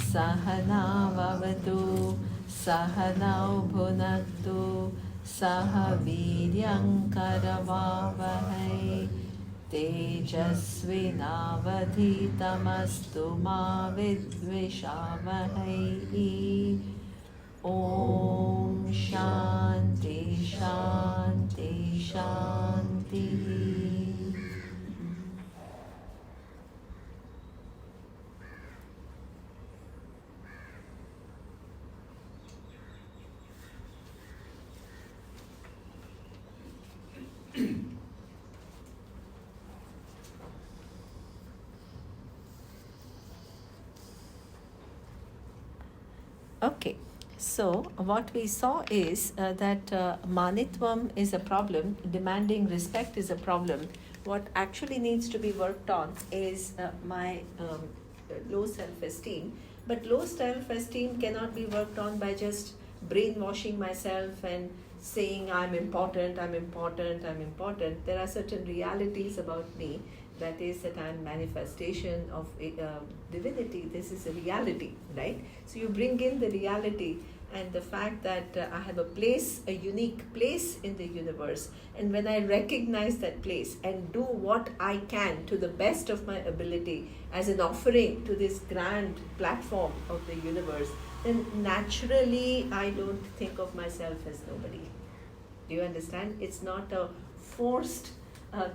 Sahanavavatu Sahanau Bhunaktu Saha Viryam Karavavahai Tejasvinavadhitamastu ma vidvishavahai. Om Shanti Shanti Shanti. Okay, so what we saw is that manitvam is a problem, demanding respect is a problem. What actually needs to be worked on is my low self-esteem. But low self-esteem cannot be worked on by just brainwashing myself and saying I'm important, I'm important, I'm important. There are certain realities about me, that is that I'm manifestation of divinity. This is a reality, right? So you bring in the reality and the fact that I have a place, a unique place in the universe. And when I recognize that place and do what I can to the best of my ability as an offering to this grand platform of the universe, then naturally I don't think of myself as nobody. Do you understand? It's not a forced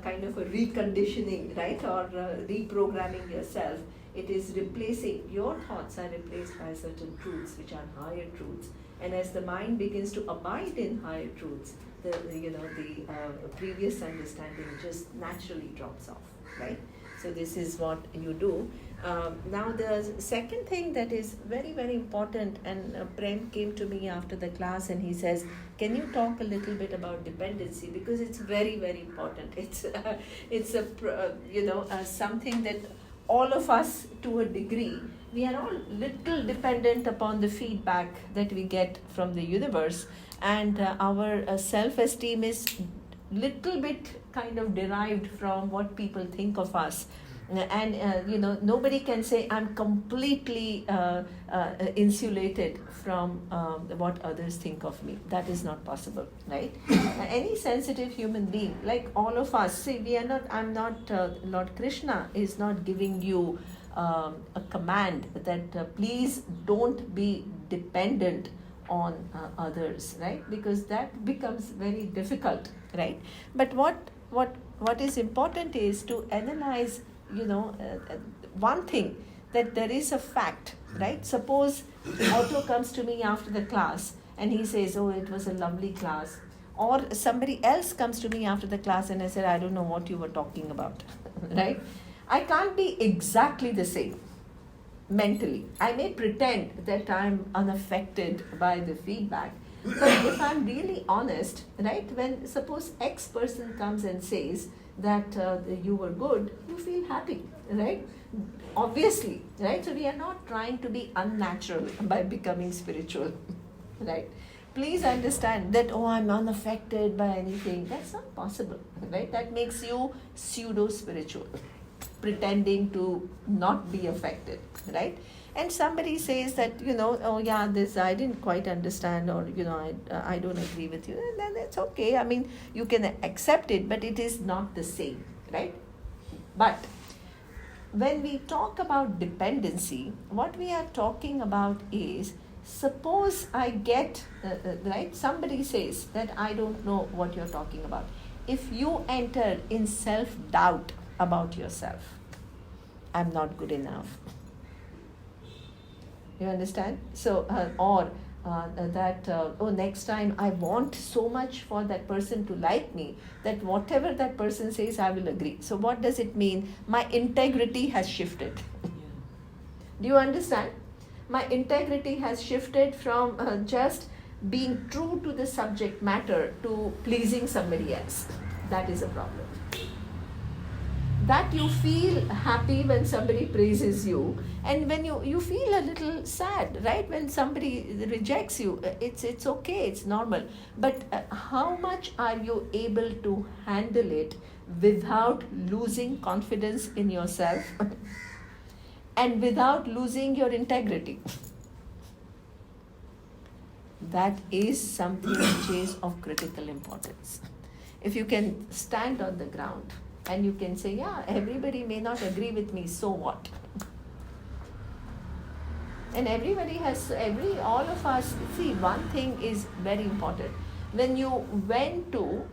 kind of a reconditioning, right? Or reprogramming yourself. It is replacing, your thoughts are replaced by certain truths which are higher truths. And as the mind begins to abide in higher truths, the previous understanding just naturally drops off, right? So this is what you do. Now the second thing that is very, very important, and Prem came to me after the class and he says, can you talk a little bit about dependency, because it's very, very important. It's something that all of us, to a degree, we are all little dependent upon the feedback that we get from the universe, and our self-esteem is little bit kind of derived from what people think of us. And nobody can say I'm completely insulated from what others think of me. That is not possible, right? Any sensitive human being, like all of us, see, I'm not Lord Krishna is not giving you a command that please don't be dependent on others, right? Because that becomes very difficult, right? But what is important is to analyze, one thing, that there is a fact, right? Suppose Otto comes to me after the class and he says, oh, it was a lovely class. Or somebody else comes to me after the class and I said, I don't know what you were talking about, right? I can't be exactly the same mentally. I may pretend that I'm unaffected by the feedback, but if I'm really honest, right, when suppose X person comes and says that you were good, you feel happy, right? Obviously, right? So we are not trying to be unnatural by becoming spiritual, right? Please understand that, oh, I'm unaffected by anything. That's not possible, right? That makes you pseudo-spiritual, pretending to not be affected, right? And somebody says that, oh yeah, this I didn't quite understand, or, I don't agree with you, and then it's okay. I mean, you can accept it, but it is not the same, right? But when we talk about dependency, what we are talking about is, suppose I get, right, somebody says that I don't know what you're talking about. If you enter in self-doubt about yourself, I'm not good enough. You understand? So, next time I want so much for that person to like me that whatever that person says, I will agree. So what does it mean? My integrity has shifted. Do you understand? My integrity has shifted from just being true to the subject matter to pleasing somebody else. That is a problem. That you feel happy when somebody praises you, and when you feel a little sad, right, when somebody rejects you. It's okay, it's normal. But how much are you able to handle it without losing confidence in yourself? and without losing your integrity. That is something which is of critical importance. If you can stand on the ground and you can say, yeah, everybody may not agree with me, so what? And everybody has, all of us, see, one thing is very important. When you went to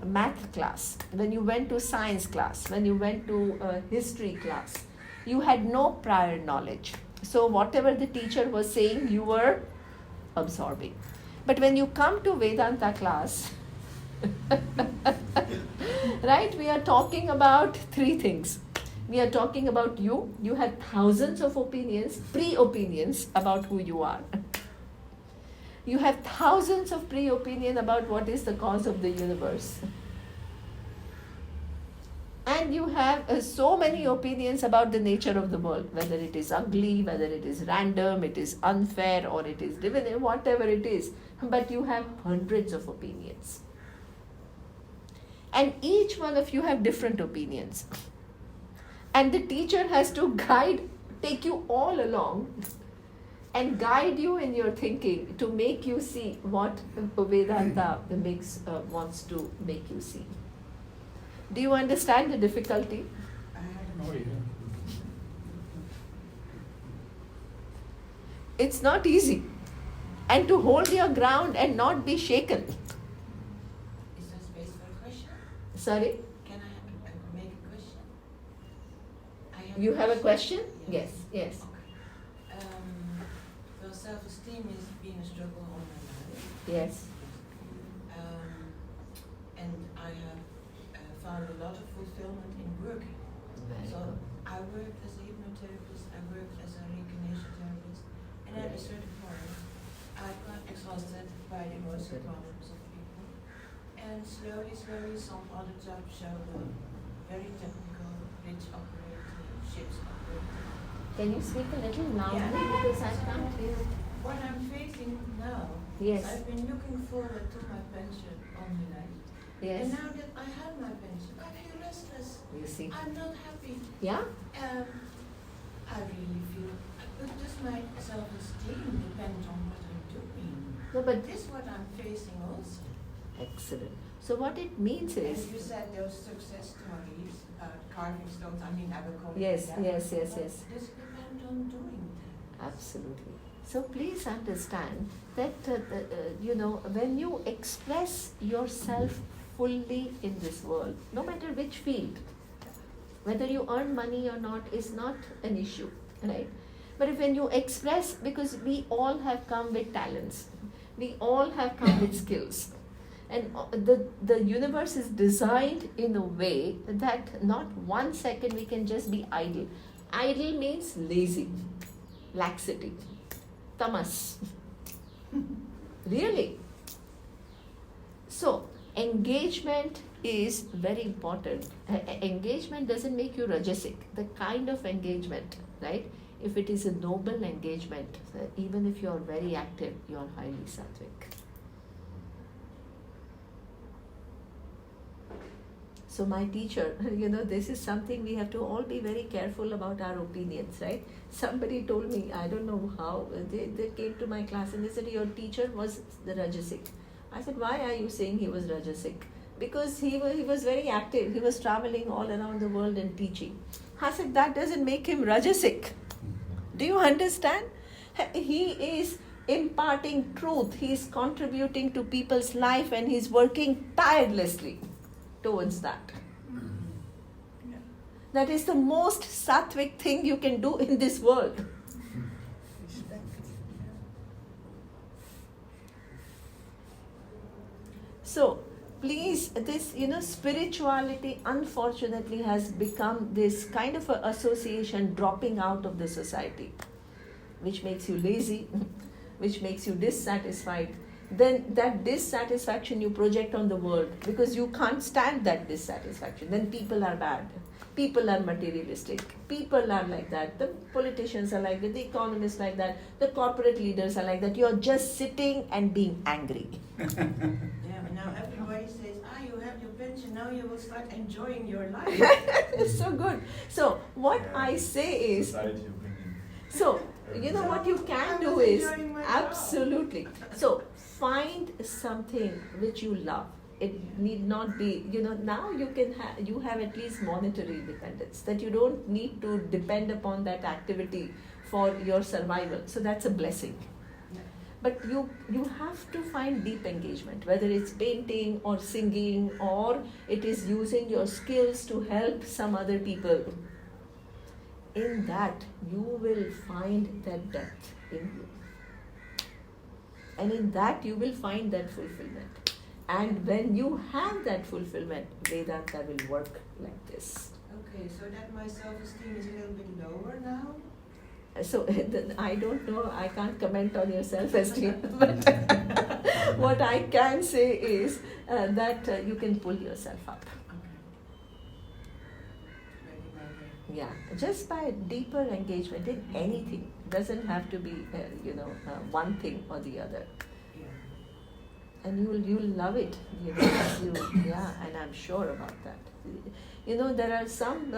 math class, when you went to science class, when you went to history class, you had no prior knowledge. So whatever the teacher was saying, you were absorbing. But when you come to Vedanta class, right, we are talking about three things. We are talking about you. You have thousands of opinions, pre-opinions about who you are. You have thousands of pre-opinions about what is the cause of the universe. And you have so many opinions about the nature of the world, whether it is ugly, whether it is random, it is unfair, or it is divine, whatever it is. But you have hundreds of opinions. And each one of you have different opinions. And the teacher has to take you all along and guide you in your thinking to make you see what Vedanta wants to make you see. Do you understand the difficulty? Oh, yeah. It's not easy. And to hold your ground and not be shaken. Is there space for a question? Sorry? Can I make a question? You have a question? Yes. Yes. Okay. Well, self-esteem has been a struggle all my life. Yes. And I have found a lot of fulfillment in working. So I worked as a hypnotherapist, I worked as a reincarnation therapist, and at a certain point I got exhausted by the emotional problems of people. And slowly, some other jobs showed up, very technical, rich operating, ships operating. Can you speak a little louder? Yeah. Because I can't hear. What I'm facing now, Yes. I've been looking forward to my pension all my life. Yes. And now that I have my pension, I feel restless. You see. I'm not happy. Yeah? I really feel, but does my self-esteem depend on what I'm doing? No, but This is what I'm facing also. excellent. So what it means And is. you said those success stories, carving stones, I mean, I will call Yes, it that. yes. But does it depend on doing that? Absolutely. So please understand that, when you express yourself fully in this world, no matter which field, whether you earn money or not is not an issue, right? But when you express, because we all have come with talents, we all have come with skills. And the universe is designed in a way that not 1 second we can just be idle. Idle means lazy, laxity, tamas. Really. So, engagement is very important. Engagement doesn't make you rajasic. The kind of engagement, right? If it is a noble engagement, even if you are very active, you are highly sattvic. So my teacher, this is something we have to all be very careful about our opinions, right? Somebody told me, I don't know how, they came to my class and they said, your teacher was the Rajasic. I said, why are you saying he was Rajasic? Because he was very active. He was traveling all around the world and teaching. I said, that doesn't make him Rajasic. Do you understand? He is imparting truth. He is contributing to people's life and he's working tirelessly towards that. That is the most sattvic thing you can do in this world. So, please, this, spirituality unfortunately has become this kind of a association dropping out of the society, which makes you lazy, which makes you dissatisfied. Then that dissatisfaction you project on the world because you can't stand that dissatisfaction. Then people are bad. People are materialistic. People are like that. The politicians are like that. The economists like that. The corporate leaders are like that. You're just sitting and being angry. Yeah, but now everybody says, you have your pension, now you will start enjoying your life. It's so good. So what I say is, Society will bring you know what you can I do was is enjoying my job. absolutely. So find something which you love. It need not be, now you have at least monetary independence, that you don't need to depend upon that activity for your survival. So that's a blessing. But you have to find deep engagement, whether it's painting or singing, or it is using your skills to help some other people. In that, you will find that depth in you. And in that, you will find that fulfillment. And when you have that fulfillment, Vedanta will work like this. Okay, so that my self-esteem is a little bit lower now. So I don't know, I can't comment on your self-esteem, but what I can say is that you can pull yourself up. Yeah, just by deeper engagement in anything. Doesn't have to be, one thing or the other. And you'll love it. And I'm sure about that. There are some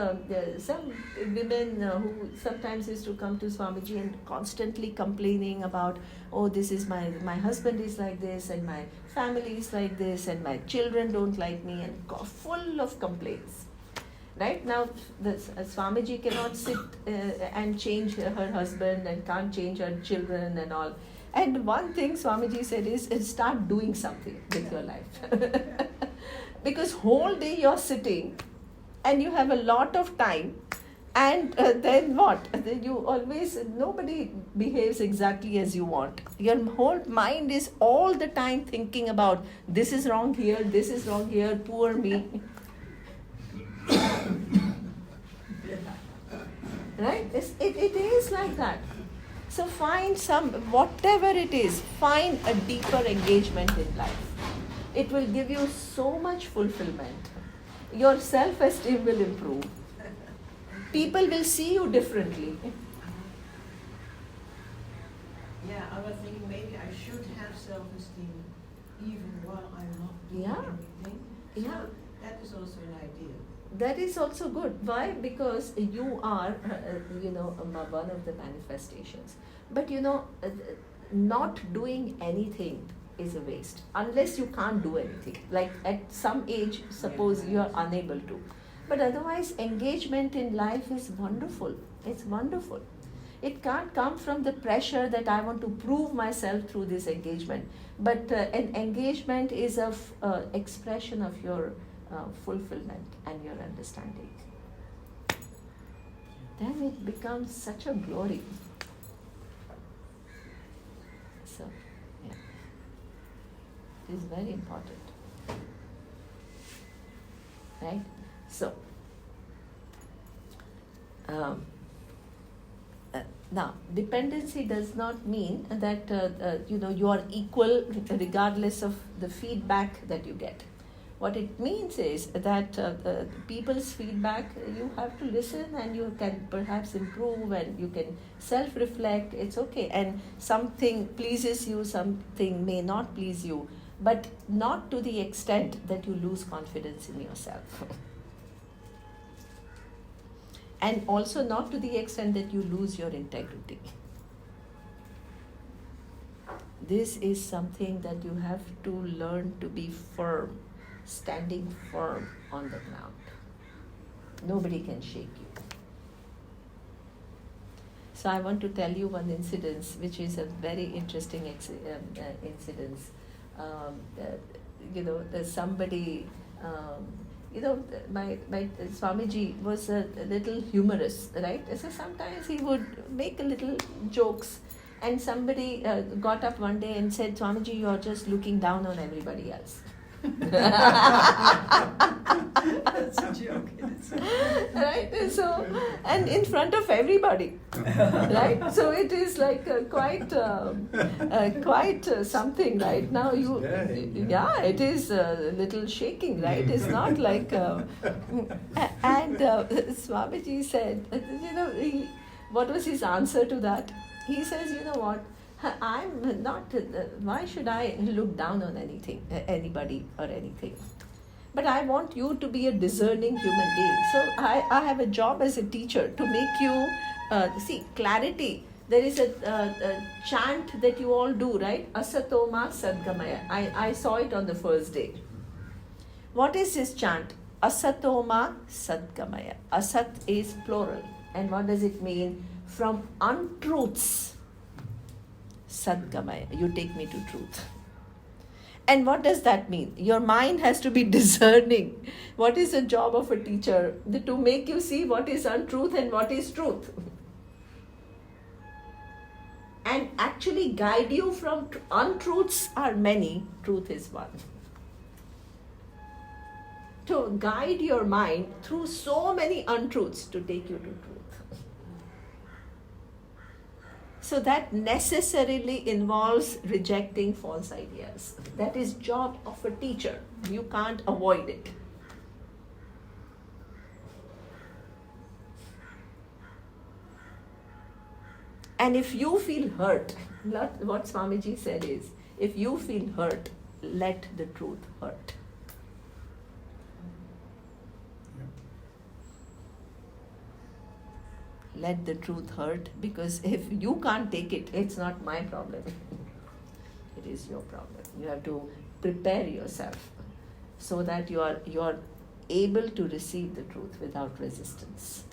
women who sometimes used to come to Swamiji and constantly complaining about, oh, this is my husband is like this, and my family is like this, and my children don't like me, and full of complaints. Right now, Swamiji cannot sit and change her husband, and can't change her children and all. And one thing Swamiji said is start doing something with your life. Because whole day you're sitting and you have a lot of time, and then what? Nobody behaves exactly as you want. Your whole mind is all the time thinking about this is wrong here, poor me. Right? It is like that. So find whatever it is, find a deeper engagement in life. It will give you so much fulfillment. Your self-esteem will improve. People will see you differently. Yeah, I was thinking maybe I should have self-esteem even while I'm not doing anything. So Yeah. that is also an idea. That is also good. Why? Because you are, one of the manifestations. But not doing anything is a waste unless you can't do anything. Like at some age, suppose you are unable to. But otherwise, engagement in life is wonderful. It's wonderful. It can't come from the pressure that I want to prove myself through this engagement. But an engagement is an expression of your fulfillment and your understanding. Then it becomes such a glory. So, yeah, it is very important. Right? So, now, dependency does not mean that you are equal regardless of the feedback that you get. What it means is that people's feedback, you have to listen, and you can perhaps improve, and you can self-reflect. It's okay. And something pleases you, something may not please you, but not to the extent that you lose confidence in yourself. And also not to the extent that you lose your integrity. This is something that you have to learn to be firm. Standing firm on the ground. Nobody can shake you. So I want to tell you one incident, which is a very interesting incident. There's somebody, my Swamiji was a little humorous, right? So sometimes he would make a little jokes, and somebody got up one day and said, Swamiji, you're just looking down on everybody else. That's a joke. Right? So, and in front of everybody, right? So it is like quite something, right? Now it is a little shaking, right? It's not like, and Swamiji said, what was his answer to that? He says, you know what? I'm not, why should I look down on anybody or anything? But I want you to be a discerning human being. So I have a job as a teacher to make you see clarity. There is a chant that you all do, right? Asatoma Sadgamaya. I saw it on the first day. What is this chant? Asatoma Sadgamaya. Asat is plural. And what does it mean? From untruths, Sadgamaya. You take me to truth. And what does that mean? Your mind has to be discerning. What is the job of a teacher? To make you see what is untruth and what is truth. And actually guide you from untruths are many, truth is one. To guide your mind through so many untruths to take you to truth. So that necessarily involves rejecting false ideas. That is job of a teacher. You can't avoid it. And if you feel hurt, what Swamiji said is, if you feel hurt, let the truth hurt. Let the truth hurt, because if you can't take it, it's not my problem. It is your problem. You have to prepare yourself so that you are able to receive the truth without resistance.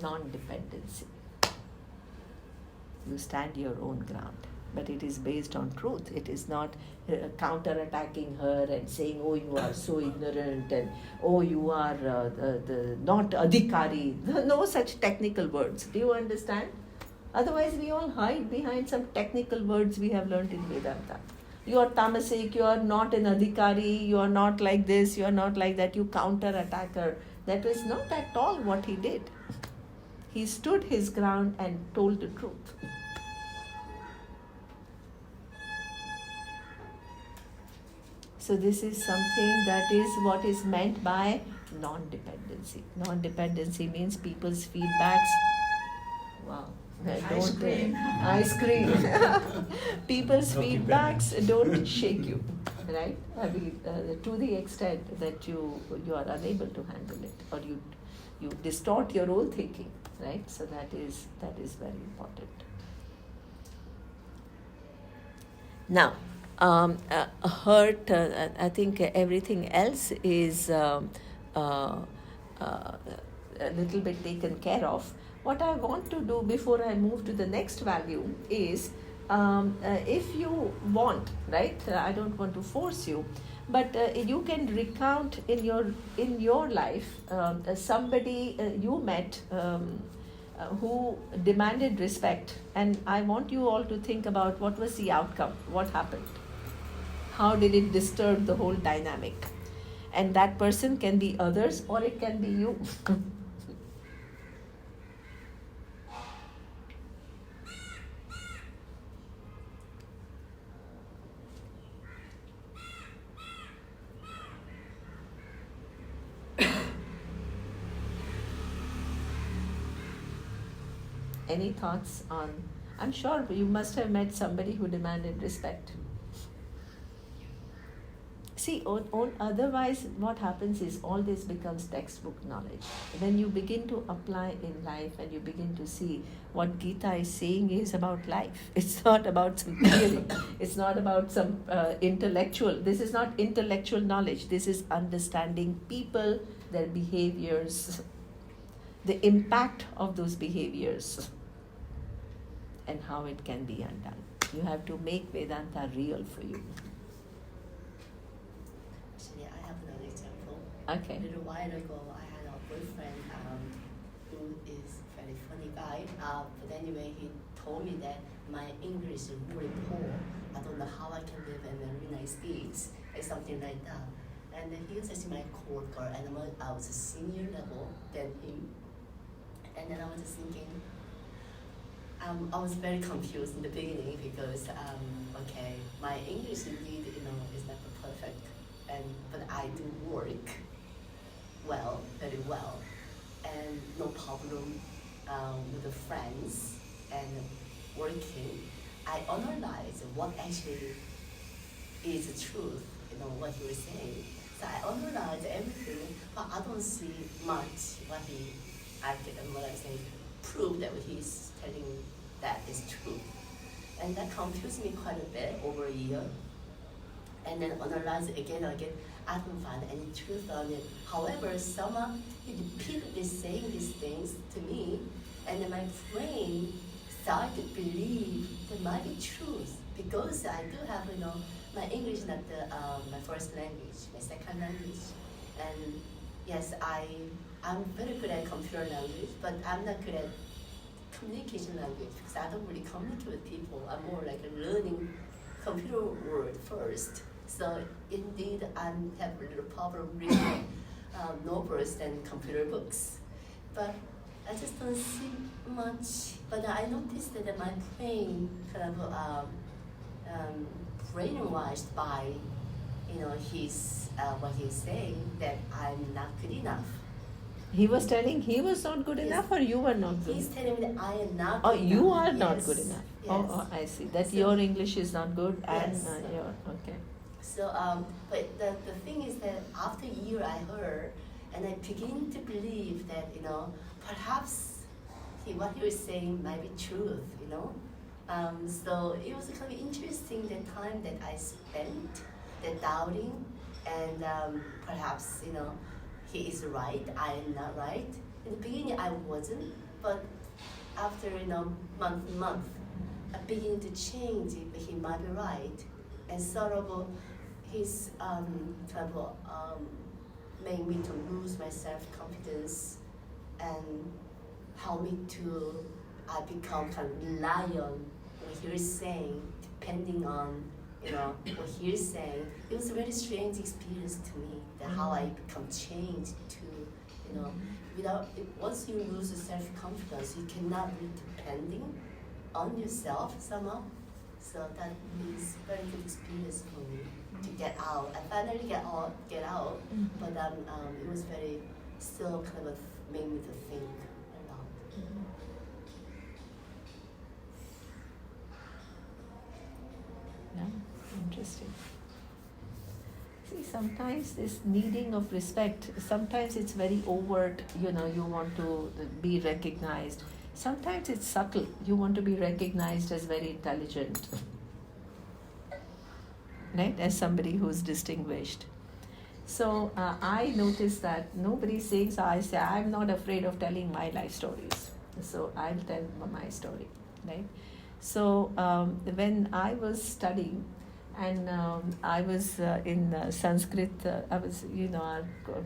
Non-dependency. You stand your own ground, but it is based on truth. It is not counter-attacking her and saying, oh, you are so ignorant, and oh, you are not adhikari. No such technical words. Do you understand? Otherwise, we all hide behind some technical words we have learned in Vedanta. You are tamasic, you are not an adhikari, you are not like this, you are not like that, you counter-attack her. That was not at all what he did. He stood his ground and told the truth. So this is something that is what is meant by non-dependency. Non-dependency means people's feedbacks. Wow. Ice cream. Ice cream. People's feedbacks don't shake you, right? I mean, to the extent that you are unable to handle it, or you distort your own thinking, right? So that is very important. Now, hurt. I think everything else is a little bit taken care of. What I want to do before I move to the next value is, if you want, right? I don't want to force you, but you can recount in your life somebody you met who demanded respect, and I want you all to think about what was the outcome, what happened, how did it disturb the whole dynamic, and that person can be others or it can be you. Any thoughts on? I'm sure you must have met somebody who demanded respect. See, otherwise what happens is all this becomes textbook knowledge. When you begin to apply in life and you begin to see what Gita is saying is about life. It's not about some theory. It's not about some intellectual. This is not intellectual knowledge. This is understanding people, their behaviors, the impact of those behaviors, and how it can be undone. You have to make Vedanta real for you. Actually, I have another example. Okay. A little while ago, I had a boyfriend who is a very funny guy. But anyway, he told me that my English is really poor. I don't know how I can live in a really nice place, and something like that. And then he was actually my coworker, and I was a senior level than him. And then I was just thinking, I was very confused in the beginning because, okay, my English indeed, is not perfect, but I do work well, very well, and no problem with the friends and working. I analyze what actually is the truth, what he was saying. So I analyze everything, but I don't see much what he acted and what I say prove that what he's telling that is true. And that confused me quite a bit over a year. And then analyze it again and again. I don't find any truth on it. However, someone he repeatedly saying these things to me, and then my brain started to believe there might be truth because I do have, my English is not my first language, my second language, and yes, I'm very good at computer language, but I'm not good at communication language because I don't really communicate with people. I'm more like a learning computer word first. So indeed, I have a little problem reading novels and computer books, but I just don't see much. But I noticed that my brain kind of brainwashed by, his what he's saying that I'm not good enough. He was telling he was not good Yes. enough, or you were not good He's enough? telling me that I am not. Oh, good you enough. are not Yes. good enough. Yes. Oh, I see. That So- your English is not good, and Yes. your okay. So, but the thing is that after a year I heard, and I begin to believe that, perhaps what he was saying might be truth. So it was kind of interesting the time that I spent, the doubting, and perhaps, he is right, I am not right. In the beginning I wasn't, but after, month, I begin to change it, but he might be right. And sort of his made me to lose my self-confidence and help me to become kind of reliant on what he is saying, depending on what he is saying. It was a very strange experience to me, that how I become changed to, once you lose the self-confidence, you cannot be depending on yourself somehow. So that is very good experience for me to get out. I finally get out, but it was very still kind of made me to think a lot. Yeah, interesting. See, sometimes this needing of respect, sometimes it's very overt, you want to be recognized. Sometimes it's subtle, you want to be recognized as very intelligent, right? As somebody who's distinguished. So I noticed that nobody saying, so I say, I'm not afraid of telling my life stories. So I'll tell my story, right? So when I was studying, and I was in Sanskrit,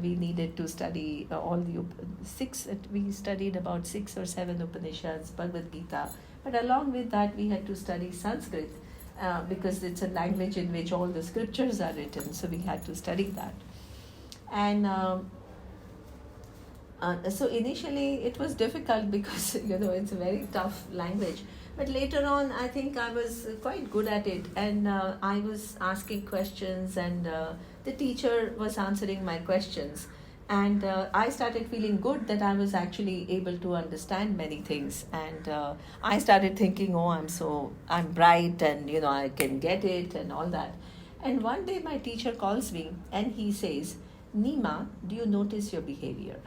we needed to study all the we studied about 6 or 7 Upanishads, Bhagavad Gita, but along with that we had to study Sanskrit because it's a language in which all the scriptures are written, so we had to study that. And so initially it was difficult because it's a very tough language. But later on, I think I was quite good at it, and I was asking questions, and the teacher was answering my questions. And I started feeling good that I was actually able to understand many things. And I started thinking, I'm bright, and I can get it, and all that. And one day my teacher calls me, and he says, Nima, do you notice your behavior?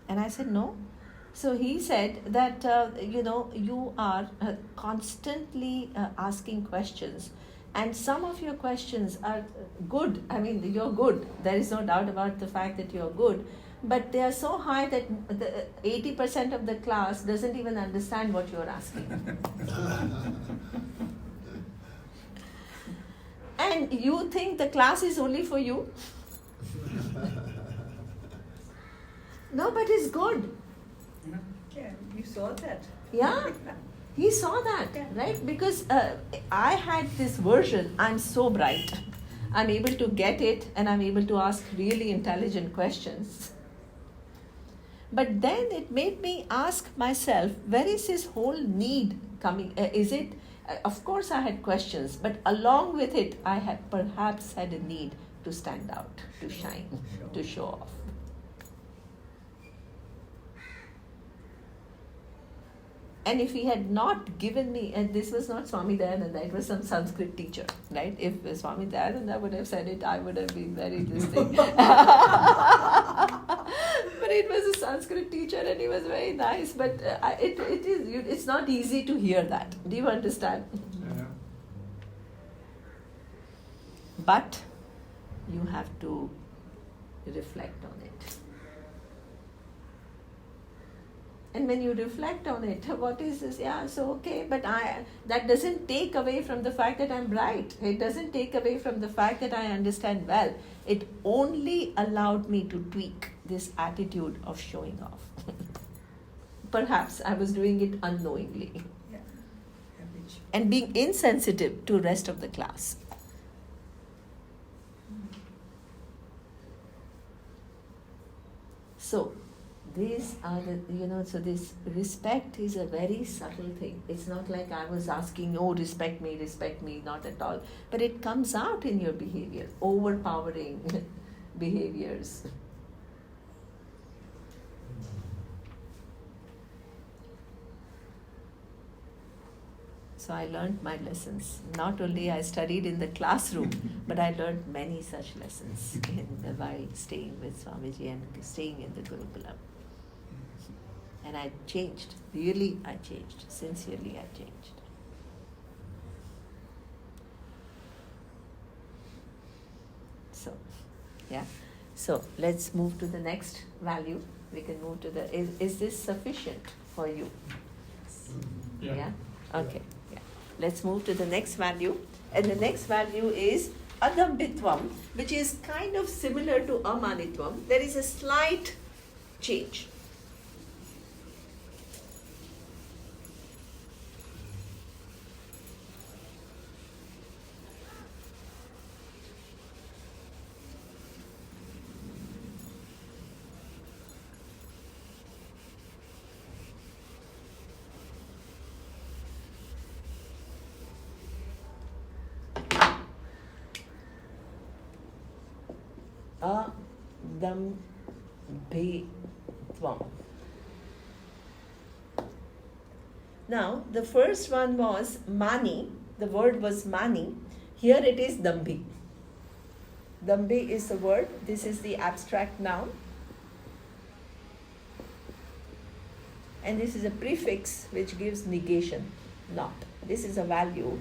And I said, no. So he said that, you are constantly asking questions, and some of your questions are good. I mean, you're good. There is no doubt about the fact that you're good. But they are so high that the 80% of the class doesn't even understand what you're asking. And you think the class is only for you? No, but it's good. Yeah, you saw that. Yeah, he saw that, right? Because I had this version, I'm so bright. I'm able to get it, and I'm able to ask really intelligent questions. But then it made me ask myself, where is his whole need coming? Of course I had questions, but along with it, I had perhaps had a need to stand out, to shine, to show off. And if he had not given me, and this was not Swami Dayananda, it was some Sanskrit teacher, right? If Swami Dayananda would have said it, I would have been very distinct. But it was a Sanskrit teacher and he was very nice. But it's not easy to hear that. Do you understand? Yeah. But you have to reflect on it. And when you reflect on it, what is this? Yeah, so okay, but that doesn't take away from the fact that I'm right. It doesn't take away from the fact that I understand well. It only allowed me to tweak this attitude of showing off. Perhaps I was doing it unknowingly. Yeah. Habits. And being insensitive to rest of the class. So, these are so this respect is a very subtle thing. It's not like I was asking, oh, respect me, not at all. But it comes out in your behavior, overpowering behaviors. So I learned my lessons. Not only I studied in the classroom, but I learned many such lessons while staying with Swamiji and staying in the Gurukulam. And I changed. Really, I changed. Sincerely, I changed. So, yeah. So, let's move to the next value. We can move to the... Is this sufficient for you? Yeah? Okay. Yeah. Let's move to the next value. And the next value is adambitvam, which is kind of similar to amanitvam. There is a slight change. Adambitvam. Now, the first one was mani. The word was mani. Here it is dambhi. Dambhi is the word. This is the abstract noun. And this is a prefix which gives negation, not. This is a value.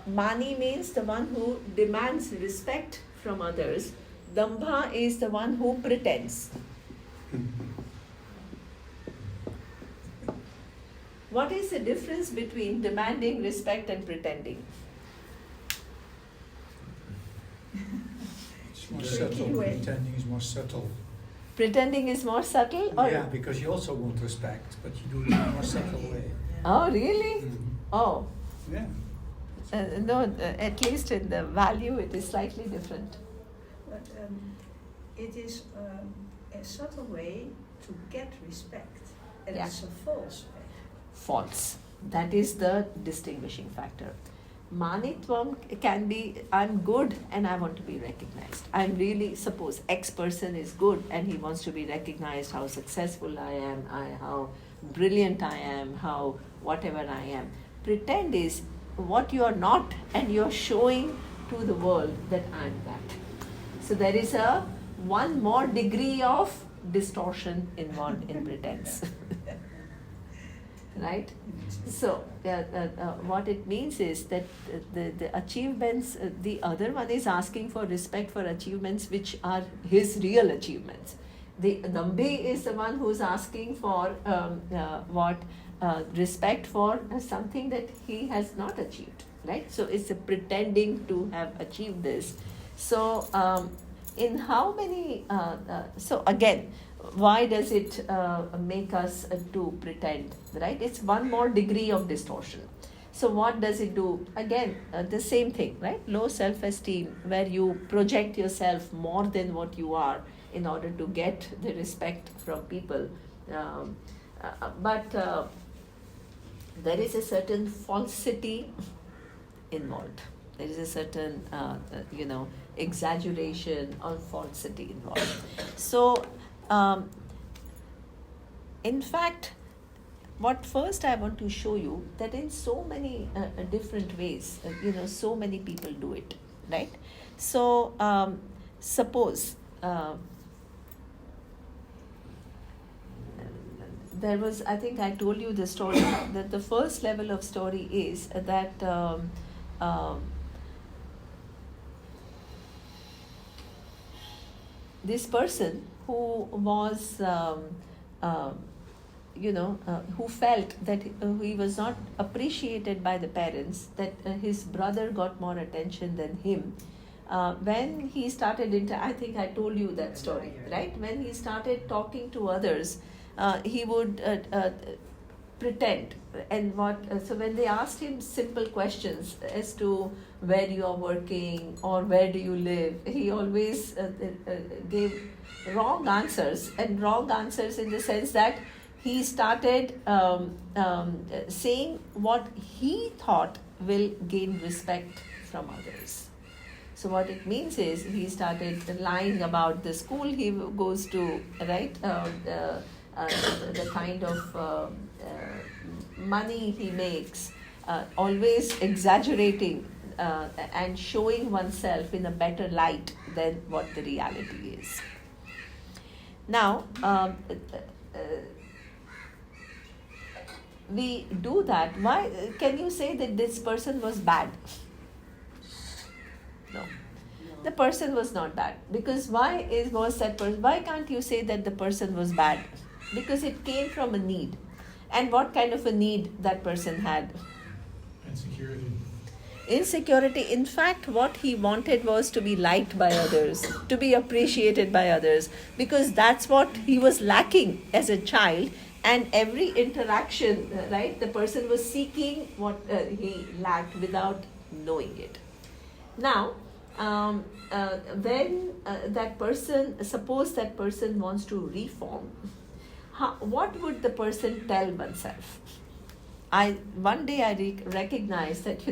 Mani means the one who demands respect from others. Dambha is the one who pretends. What is the difference between demanding respect and pretending? It's more Tricky subtle. way. Pretending is more subtle. Pretending is more subtle? Or Yeah, because you also want respect, but you do it in a more subtle way. Oh, really? Mhm. Oh, Yeah. no, at least in the value it is slightly different. But it is a subtle way to get respect, and Yeah. it's a false way. False. That is the distinguishing factor. Manitvam can be, I'm good and I want to be recognized. I'm really, suppose X person is good and he wants to be recognized, how successful I am, how brilliant I am, how whatever I am. Pretend is what you are not and you're showing to the world that I'm that. So there is a one more degree of distortion involved in pretense. Right? So, what it means is that the achievements, the other one is asking for respect for achievements which are his real achievements. The Dambhi is the one who's asking for respect for something that he has not achieved, right? So, it's a pretending to have achieved this. So, in how many, so again, why does it make us to pretend, right? It's one more degree of distortion. So what does it do? Again, the same thing, right? Low self-esteem, where you project yourself more than what you are in order to get the respect from people. But there is a certain falsity involved. There is a certain, exaggeration or falsity involved. So, in fact, what first I want to show you that in so many different ways, so many people do it, right? So suppose there was, I think I told you the story that the first level of story is that this person who was who felt that he was not appreciated by the parents, that his brother got more attention than him. When he started I think I told you that story, right? When he started talking to others, he would pretend. And so when they asked him simple questions as to where you are working or where do you live, he always gave wrong answers, and wrong answers in the sense that he started saying what he thought will gain respect from others. So what it means is he started lying about the school he goes to, right? The kind of money he makes, always exaggerating and showing oneself in a better light than what the reality is. Now, we do that. Why can you say that this person was bad? No, the person was not bad. Because why can't you say that the person was bad? Because it came from a need. And what kind of a need that person had? Insecurity. In fact, what he wanted was to be liked by others, to be appreciated by others, because that's what he was lacking as a child. And every interaction, right, the person was seeking what he lacked without knowing it. Now, when suppose that person wants to reform, what would the person tell oneself? One day I recognized that,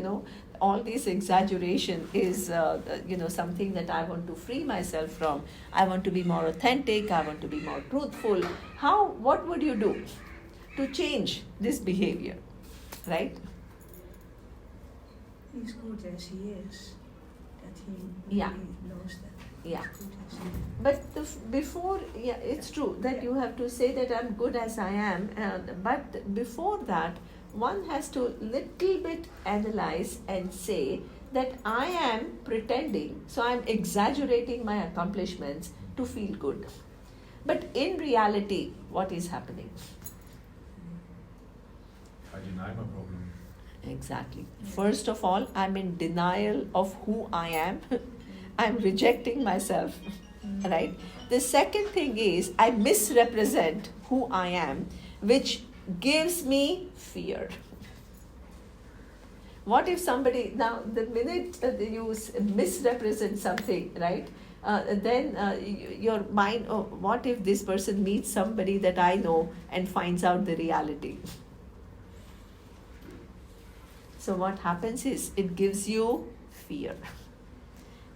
all this exaggeration is, something that I want to free myself from. I want to be more authentic. I want to be more truthful. What would you do to change this behavior, right? He's good as he is. That he Yeah. really knows that. Yeah. He's good as he is. But it's true that you have to say that I'm good as I am. But before that, one has to little bit analyze and say that I am pretending, so I'm exaggerating my accomplishments to feel good. But in reality, what is happening? I deny my problem. Exactly. First of all, I'm in denial of who I am. I'm rejecting myself, right? The second thing is I misrepresent who I am, which gives me fear. What if somebody, now the minute you misrepresent something, right? Then your mind, what if this person meets somebody that I know and finds out the reality? So what happens is it gives you fear.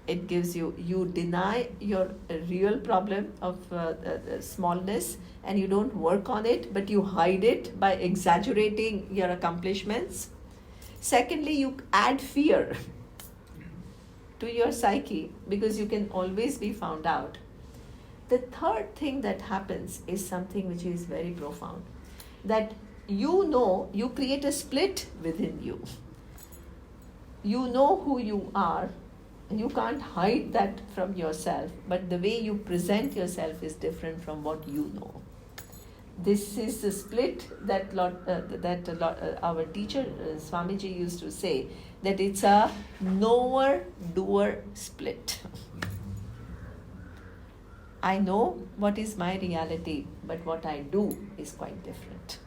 It gives you deny your real problem of smallness, and you don't work on it, but you hide it by exaggerating your accomplishments. Secondly, you add fear to your psyche because you can always be found out. The third thing that happens is something which is very profound, that you create a split within you. You know who you are. You can't hide that from yourself, but the way you present yourself is different from what you know. This is the split that our teacher Swamiji used to say, that it's a knower-doer split. I know what is my reality, but what I do is quite different.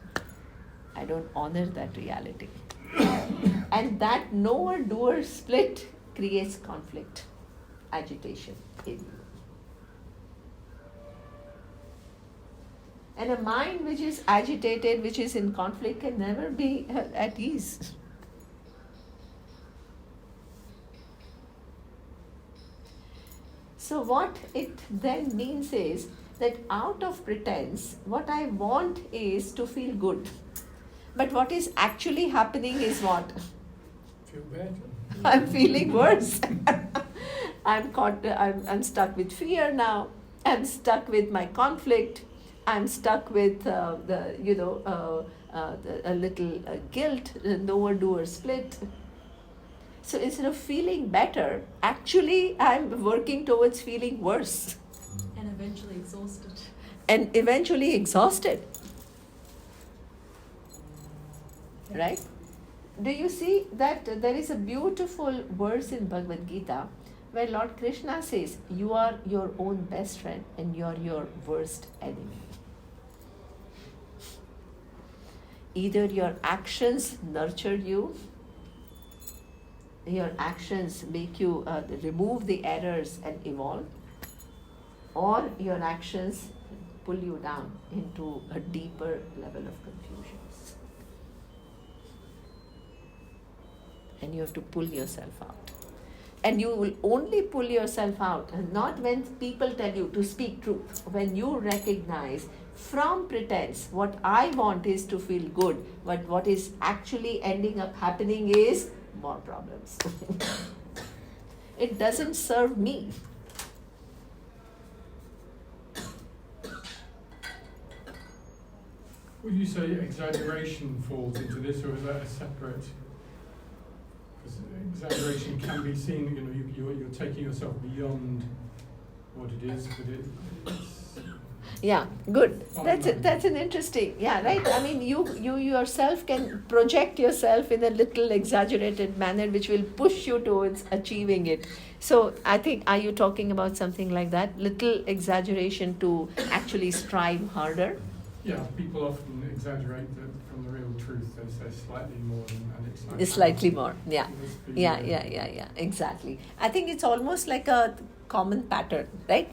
I don't honor that reality. And that knower-doer split creates conflict, agitation in you. And a mind which is agitated, which is in conflict, can never be at ease. So what it then means is that out of pretense, what I want is to feel good. But what is actually happening is what? Feel bad. I'm feeling worse. I'm stuck with fear now. I'm stuck with my conflict. I'm stuck with a little guilt, knower doer split. So instead of feeling better, actually I'm working towards feeling worse And eventually exhausted. and eventually exhausted. Right? Do you see that there is a beautiful verse in Bhagavad Gita where Lord Krishna says, you are your own best friend and you are your worst enemy. Either your actions nurture you, your actions make you remove the errors and evolve, or your actions pull you down into a deeper level of confusions. And you have to pull yourself out. And you will only pull yourself out, and not when people tell you to speak truth. When you recognize from pretense, what I want is to feel good, but what is actually ending up happening is more problems. It doesn't serve me. Would you say exaggeration falls into this, or is that a separate? Because exaggeration can be seen, you're taking yourself beyond what it is, but it's... Yeah, good. That's an interesting, yeah, right? I mean, you yourself can project yourself in a little exaggerated manner which will push you towards achieving it. So I think, are you talking about something like that? Little exaggeration to actually strive harder? Yeah, people often exaggerate from the real truth. They say slightly more and it's Slightly more, yeah. Must be, Yeah, exactly. I think it's almost like a common pattern, right?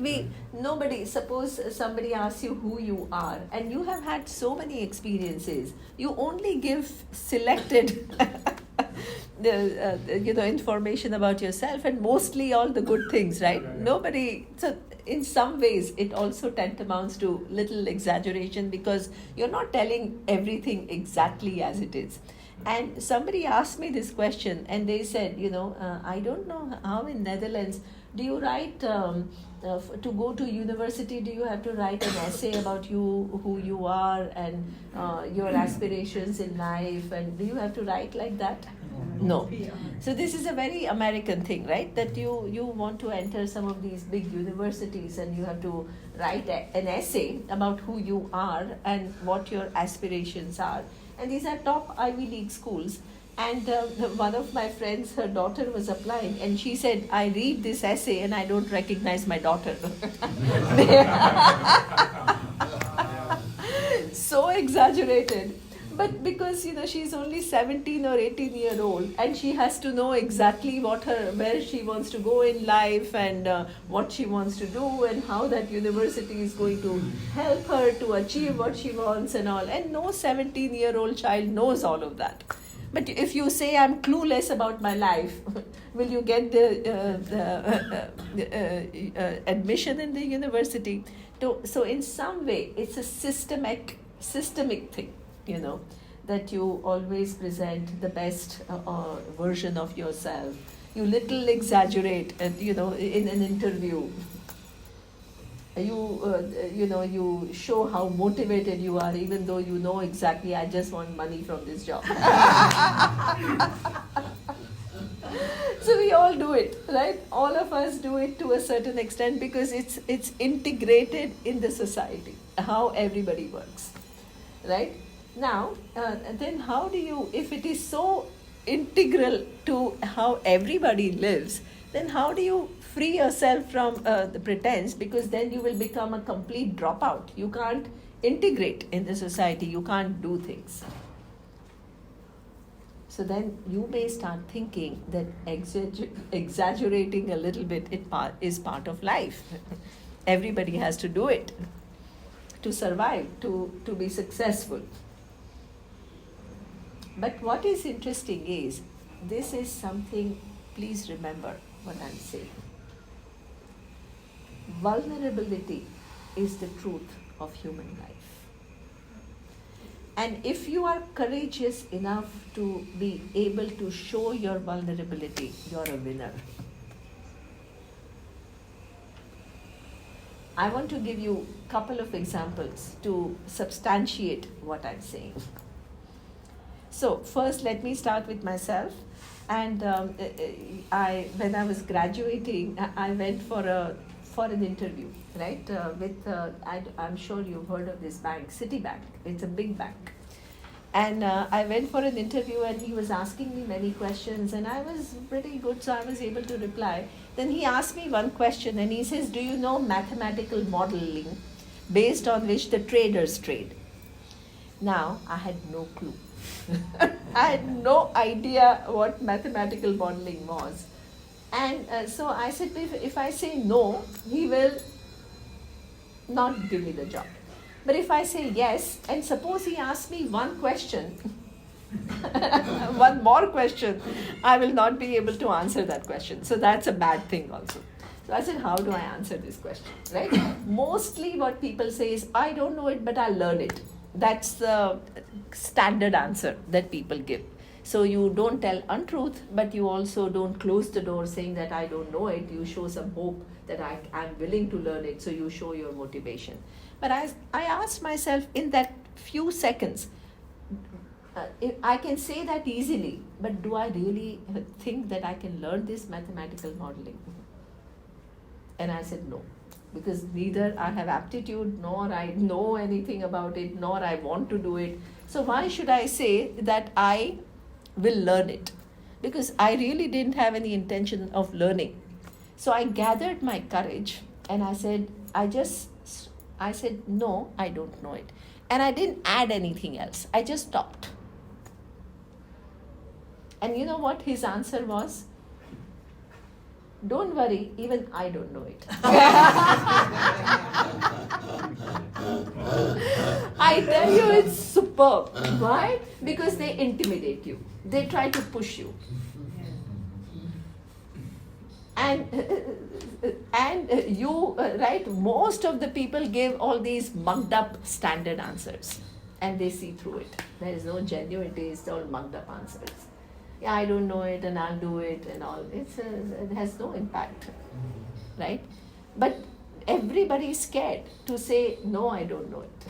Suppose somebody asks you who you are, and you have had so many experiences, you only give selected information about yourself, and mostly all the good things, right? Yeah. So in some ways it also tantamounts to little exaggeration, because you're not telling everything exactly as it is. And somebody asked me this question, and they said, I don't know how in Netherlands do you write to go to university. Do you have to write an essay about you, who you are, and your aspirations in life? And do you have to write like that? No. So this is a very American thing, right? That you want to enter some of these big universities, and you have to write an essay about who you are and what your aspirations are. And these are top Ivy League schools. And one of my friends, her daughter was applying, and she said, I read this essay and I don't recognize my daughter. So exaggerated. But because she's only 17 or 18-year-old, and she has to know exactly where she wants to go in life, and what she wants to do, and how that university is going to help her to achieve what she wants and all. And no 17-year-old child knows all of that. But if you say I'm clueless about my life, will you get the admission in the university? So in some way, it's a systemic thing, that you always present the best version of yourself. You little exaggerate, in an interview. You show how motivated you are, even though you know exactly, I just want money from this job. So we all do it, right? All of us do it to a certain extent, because it's integrated in the society, how everybody works, right? Now, then how do you, if it is so integral to how everybody lives, then how do you free yourself from the pretense? Because then you will become a complete dropout. You can't integrate in the society. You can't do things. So then you may start thinking that exaggerating a little bit is part of life. Everybody has to do it to survive, to be successful. But what is interesting is, this is something, please remember what I'm saying. Vulnerability is the truth of human life. And if you are courageous enough to be able to show your vulnerability, you're a winner. I want to give you a couple of examples to substantiate what I'm saying. So first, let me start with myself. And when I was graduating, I went for an interview, right? I'm sure you've heard of this bank, Citibank. It's a big bank. And I went for an interview, and he was asking me many questions, and I was pretty good, so I was able to reply. Then he asked me one question, and he says, "Do you know mathematical modeling based on which the traders trade?" Now, I had no clue. I had no idea what mathematical modeling was. And so I said, if I say no, he will not give me the job. But if I say yes, and suppose he asks me one question, one more question, I will not be able to answer that question. So that's a bad thing also. So I said, how do I answer this question, right? Mostly what people say is, I don't know it, but I'll learn it. That's the standard answer that people give. So you don't tell untruth, but you also don't close the door saying that I don't know it. You show some hope that I'm willing to learn it, so you show your motivation. But I asked myself in that few seconds, I can say that easily, but do I really think that I can learn this mathematical modeling? And I said no, because neither I have aptitude, nor I know anything about it, nor I want to do it. So why should I say that I will learn it? Because I really didn't have any intention of learning. So I gathered my courage and I said, no, I don't know it. And I didn't add anything else. I just stopped. And you know what his answer was? Don't worry, even I don't know it. I tell you, it's superb. Why? Because they intimidate you. They try to push you. And you, right, most of the people give all these mugged up standard answers. And they see through it. There is no genuinity, it's all mugged up answers. Yeah, I don't know it and I'll do it and all. It has no impact, right? But everybody is scared to say, no, I don't know it.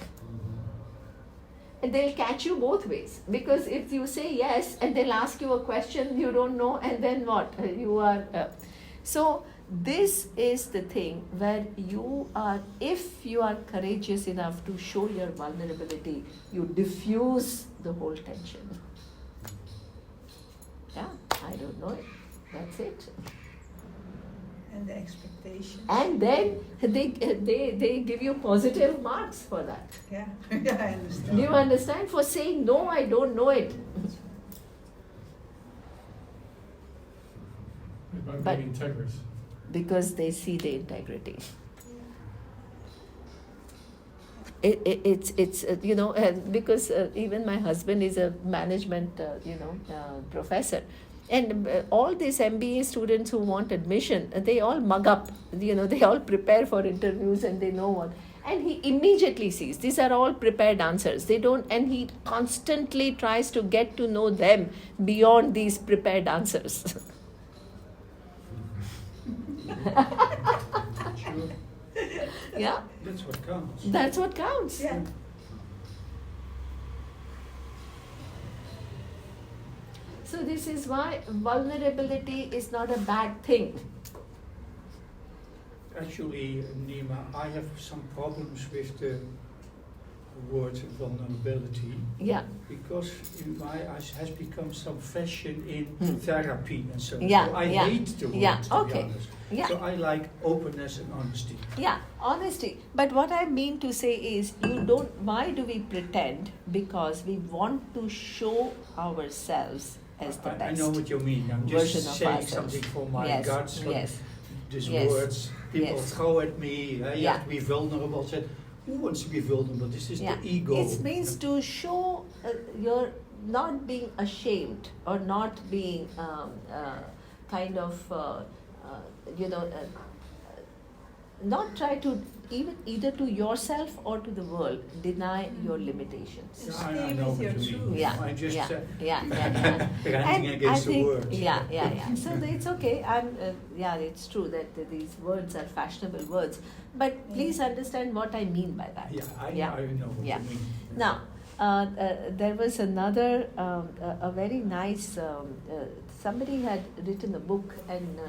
And they'll catch you both ways. Because if you say yes and they'll ask you a question you don't know, and then what? You are... So this is the thing where you are, if you are courageous enough to show your vulnerability, you diffuse the whole tension. Yeah, I don't know it. That's it. And the expectations. And then they give you positive marks for that. Yeah, yeah, I understand. Do you understand? For saying, no, I don't know it. About But- being integrous. Because they see the integrity. It's because even my husband is a management professor, and all these MBA students who want admission, they all mug up, they all prepare for interviews and they know what, and he immediately sees these are all prepared answers. They don't, and he constantly tries to get to know them beyond these prepared answers. Sure. Yeah, That's what counts. that's what counts. Yeah. So this is why vulnerability is not a bad thing. Actually, Nima, I have some problems with the word vulnerability Yeah. because in my eyes has become some fashion in therapy and so on. Yeah, So I yeah, hate the word, yeah, to okay, be honest. yeah. So I like openness and honesty. Yeah, honesty. But what I mean to say is, why do we pretend? Because we want to show ourselves as the I best know what you mean. I'm version just of saying ourselves. something from my Yes, guts. But yes, these yes, words people yes. throw at me. You Yeah. have to be vulnerable. I said, who wants to be vulnerable? This is yeah. the ego. It means to show you're not being ashamed or not being not try to even either to yourself or to the world, deny your limitations. Yeah, Stay I know with what your you mean. truth. Yeah, I just yeah, uh, yeah. ranting And against I think, the words. yeah. So it's okay. Yeah, it's true that these words are fashionable words, but please understand what I mean by that. Yeah, I know what Yeah. you mean. Now, there was another, a very nice, somebody had written a book, and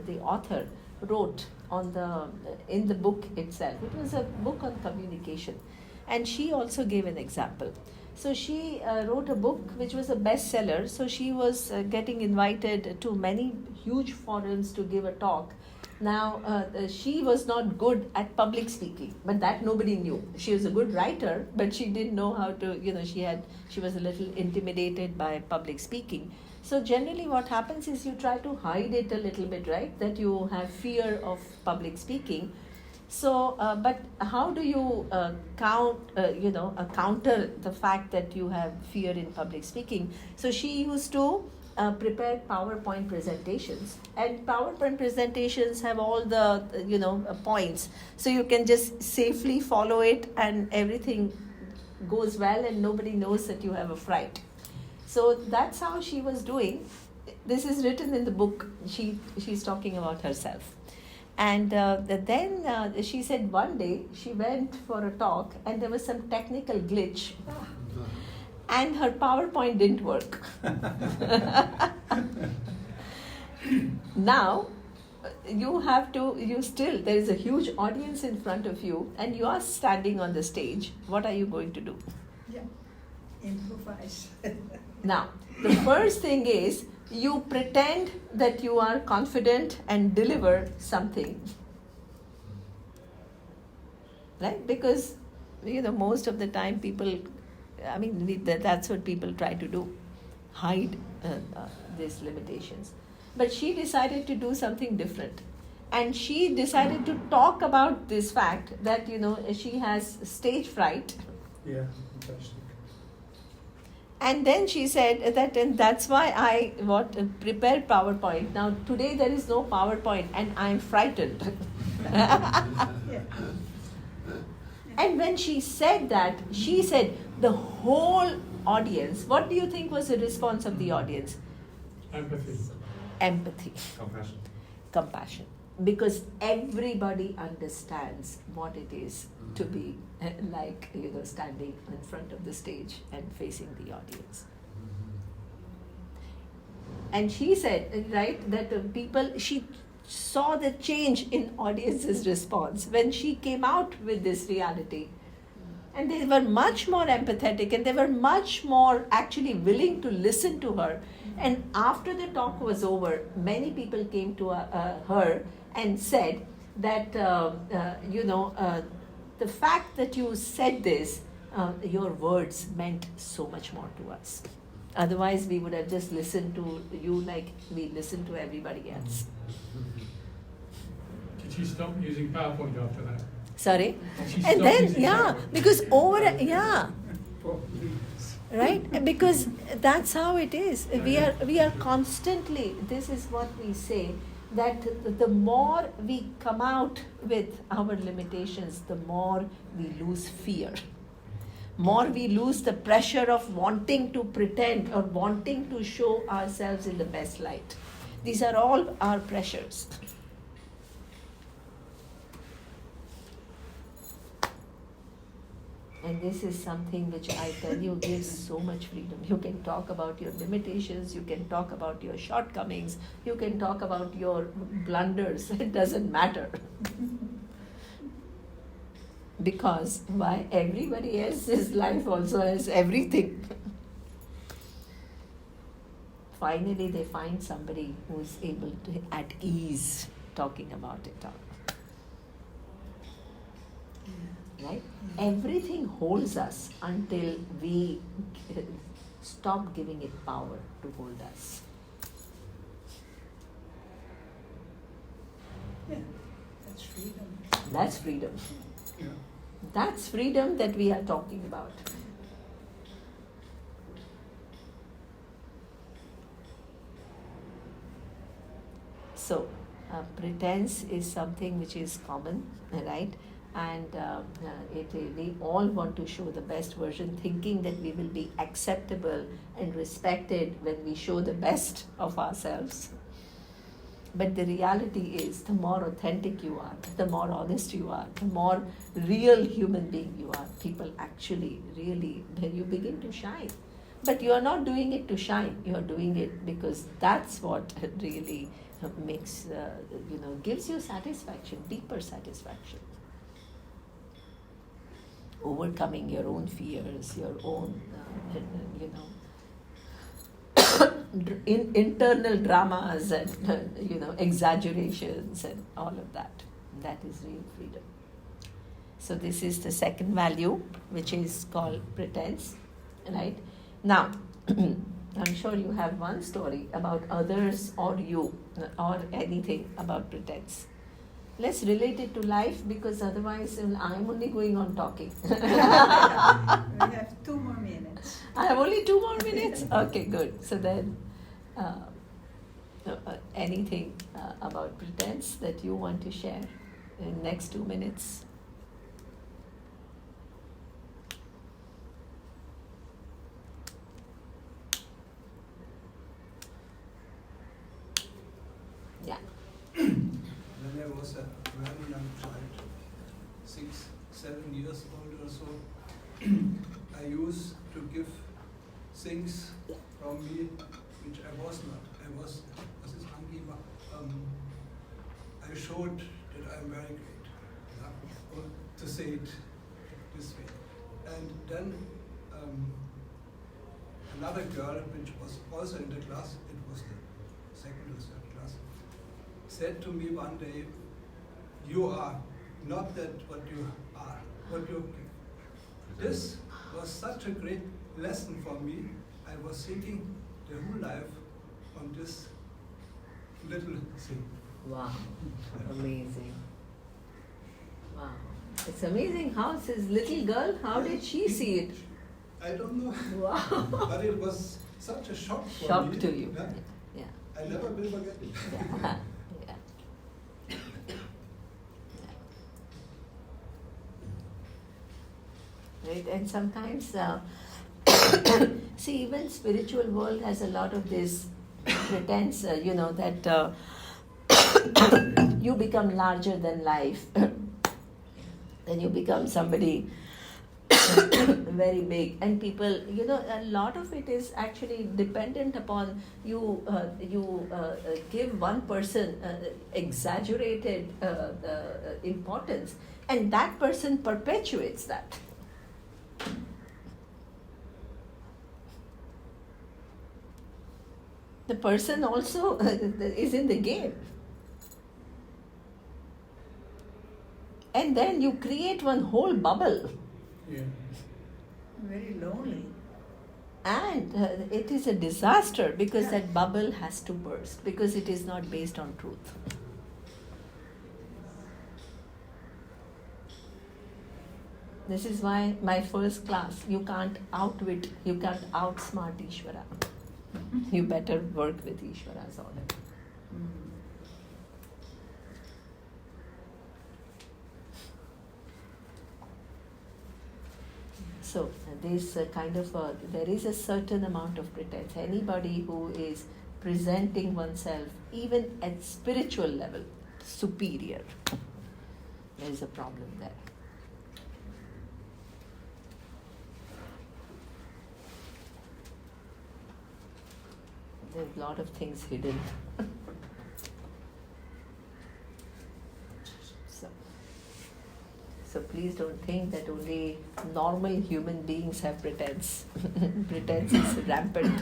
the author, wrote on in the book itself. It was a book on communication, and she also gave an example. So she wrote a book which was a bestseller. So she was getting invited to many huge forums to give a talk. Now, she was not good at public speaking, but that nobody knew. She was a good writer, but she didn't know how to, she was a little intimidated by public speaking. So generally what happens is you try to hide it a little bit, right? That you have fear of public speaking. So, but how do you counter the fact that you have fear in public speaking? So she used to prepare PowerPoint presentations, and PowerPoint presentations have all the points, so you can just safely follow it, and everything goes well, and nobody knows that you have a fright. So that's how she was doing. This is written in the book. She's talking about herself. And then she said one day she went for a talk and there was some technical glitch and her PowerPoint didn't work. Now, there is a huge audience in front of you and you are standing on the stage. What are you going to do? Yeah, improvise. Now, the first thing is you pretend that you are confident and deliver something. Right? Because, most of the time that's what people try to do, hide these limitations. But she decided to do something different. And she decided to talk about this fact that, she has stage fright. Yeah, fantastic. And then she said that, and that's why I prepared PowerPoint. Now, today there is no PowerPoint and I'm frightened. Yeah. And when she said that, she said the whole audience, what do you think was the response of the audience? Empathy. Empathy. Compassion. Compassion. Because everybody understands what it is to be standing in front of the stage and facing the audience. And she said, right, that she saw the change in audience's response when she came out with this reality. And they were much more empathetic and they were much more actually willing to listen to her. And after the talk was over, many people came to her and said that, the fact that you said this, your words meant so much more to us. Otherwise, we would have just listened to you like we listen to everybody else. Did she stop using PowerPoint after that? Sorry? Did she And stop then, using yeah, PowerPoint? because right? Because that's how it is. We are constantly, this is what we say, that the more we come out with our limitations, the more we lose fear. More we lose the pressure of wanting to pretend or wanting to show ourselves in the best light. These are all our pressures. And this is something which I tell you gives so much freedom. You can talk about your limitations, you can talk about your shortcomings, you can talk about your blunders. It doesn't matter. Because why? Everybody else's life also has everything. Finally, they find somebody who is able to, at ease, talking about it all. Right? Everything holds us until we stop giving it power to hold us. Yeah, that's freedom. That's freedom. Yeah. That's freedom that we are talking about. So, pretense is something which is common, right? And we all want to show the best version, thinking that we will be acceptable and respected when we show the best of ourselves. But the reality is, the more authentic you are, the more honest you are, the more real human being you are, people actually really, then you begin to shine. But you are not doing it to shine, you are doing it because that's what really makes, gives you satisfaction, deeper satisfaction. Overcoming your own fears, your own, internal dramas and exaggerations and all of that. That is real freedom. So this is the second value, which is called pretense, right? Now, I'm sure you have one story about others or you or anything about pretense. Let's relate it to life, because otherwise I'm only going on talking. We have 2 more minutes. I have only 2 more minutes? Okay, good. So then, anything about pretense that you want to share in the next 2 minutes? Yeah. When I was a very young child, 6, 7 years old or so, I used to give things from me which I was not. Was ist Angeber? I showed that I'm very great, or to say it this way. And then another girl, which was also in the class, it was the second or third class, said to me one day, "You are not that what you are, what you give." This was such a great lesson for me. I was thinking the whole life on this little thing. Wow, amazing. Wow. It's amazing how this little girl, how did she see it? I don't know. Wow. But it was such a shock for Shock me. to you. Yeah. Yeah. I never will forget it. Yeah. Yeah. Right, and sometimes, see, even spiritual world has a lot of this pretense, that you become larger than life. Then you become somebody very big, and people, a lot of it is actually dependent upon you. You give one person exaggerated importance, and that person perpetuates that. The person also is in the game. And then you create one whole bubble. Yeah. Very lonely. And it is a disaster, because that bubble has to burst, because it is not based on truth. This is why my first class, you can't outsmart Ishvara. You better work with Ishvara's order. So this there is a certain amount of pretense. Anybody who is presenting oneself, even at spiritual level, superior, there is a problem there. There's a lot of things hidden. So please don't think that only normal human beings have pretense. Pretense is rampant.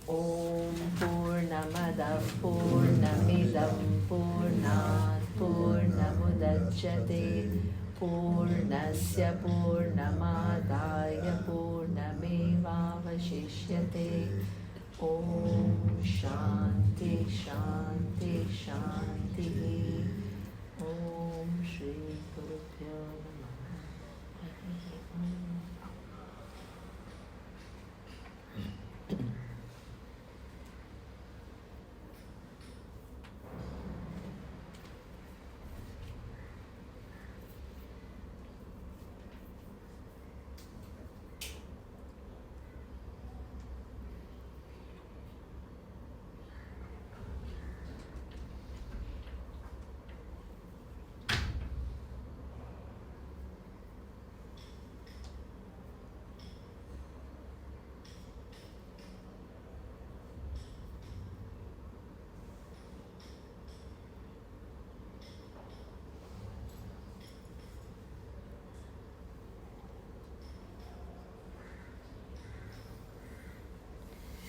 Om Purnamada Purnamidam Purnat Purnamudachyate Purnasya Purnamadaya Purnamevavashishyate. Om Shanti Shanti Shanti. Om Shri Gurubhyo Namaha.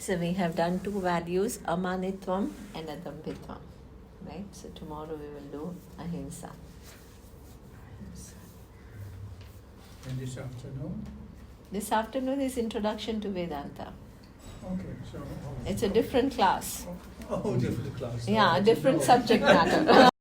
So we have done 2 values, amanitvam and adambhitvam. Right? So tomorrow we will do ahimsa. And this afternoon? This afternoon is Introduction to Vedanta. Okay, so. It's a different class. Oh, different class. Yeah, No, different no. subject matter.